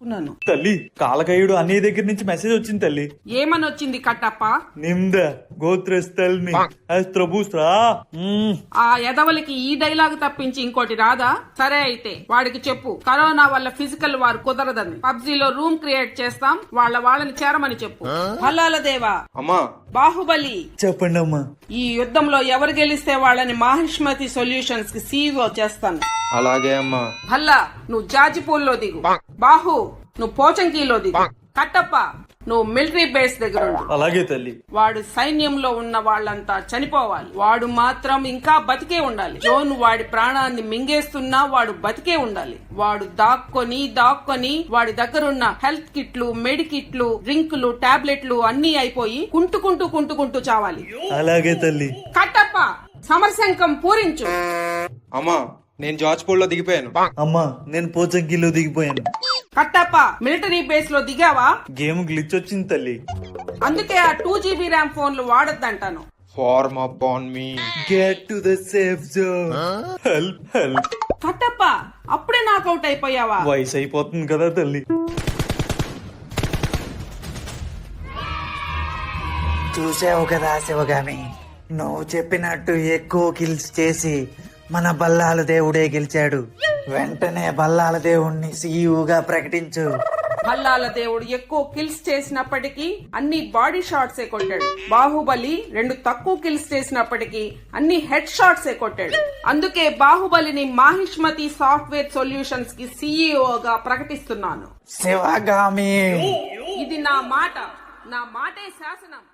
తీసుకున్నాను. తల్లి కాలకయుడు అన్నయ్య దగ్గర నుంచి మెసేజ్ వచ్చింది తల్లి. ఏమని వచ్చింది కట్టప్ప? నిమ్ద గోత్రస్థల్ని అస్త్రభూస్రా. ఆ ఎదవలికి ఈ డైలాగ్ తప్పించి ఇంకోటి రాదా? సరే అయితే వాడికి చెప్పు, కరోనా వల్ల ఫిజికల్ వార్ కుదరదని, పబ్జీలో రూమ్ క్రియేట్ చేస్తాం, వాళ్ళని చేరమని చెప్పు. భల్లాల దేవా, అమ్మా బాహుబలి, చెప్పండి అమ్మా. ఈ యుద్ధంలో ఎవరు గెలిస్తే వాళ్ళని మాహిష్మతి సొల్యూషన్స్ కి CEO చేస్తాను. అలాగే అమ్మా. భల్లా, నువ్వు జాజిపూల్లో దిగు. బాహు, నువ్వు పోచంకీలో దిగు. కట్టప్ప, నువ్వు మిలిటరీ బేస్ దగ్గర ఉండు. అలాగే తల్లి. వాడు సైన్యంలో ఉన్న వాళ్ళంతా చనిపోవాలి, వాడు మాత్రం ఇంకా బతికే ఉండాలి. జోన్ వాడి ప్రాణాన్ని మింగేస్తున్నా వాడు బతికే ఉండాలి. వాడు దాక్కొని వాడి దగ్గరున్న హెల్త్ కిట్లు, మెడికిట్లు, డ్రింకులు, టాబ్లెట్లు అన్ని అయిపోయి కుంటుకుంటూ చావాలి. అలాగే తల్లి. కట్టప్ప, సమరశంఖం పూరించు. అమ్మా నేను జార్జ్పూర్ లో దిగిపోయాను. అమ్మా నేను పోచంకిలో దిగిపోయాను. కట్టప్ప, మిలిటరీ బేస్ లో దిగావా? గేమ్ గ్లిచ్ వచ్చింది తల్లి. అందుకే ఆ 2GB ర్యామ్ ఫోన్లు వాడొద్దంటాను. Form up on me. Get to the safe zone. Help. Kattappa, అప్పుడే నాకౌట్ అయిపోయావా? వయసు అయిపోతుంది కదా తల్లి. చూసావు కదా శివగామి, నువ్వు చెప్పినట్టు ఎక్కువ కిల్స్ చేసి మన బల్లాల దేవుడే గెలిచాడు. వెంటనే బల్లాల దేవుణ్ణి సీఈఓగా ప్రకటించు. భల్లాల దేవుడు ఎక్కువ కిల్స్ చేసినప్పటికీ అన్ని బాడీ షాట్స్ కొట్టాడు. బాహుబలి 2 తక్కువ కిల్స్ చేసినప్పటికీ అన్ని హెడ్ షాట్స్ కొట్టాడు. అందుకే బాహుబలిని మాహిష్మతి సాఫ్ట్వేర్ సొల్యూషన్స్ కి సీఈఓగా ప్రకటిస్తున్నాను. శివగామి, ఇది నా మాటే శాసనం.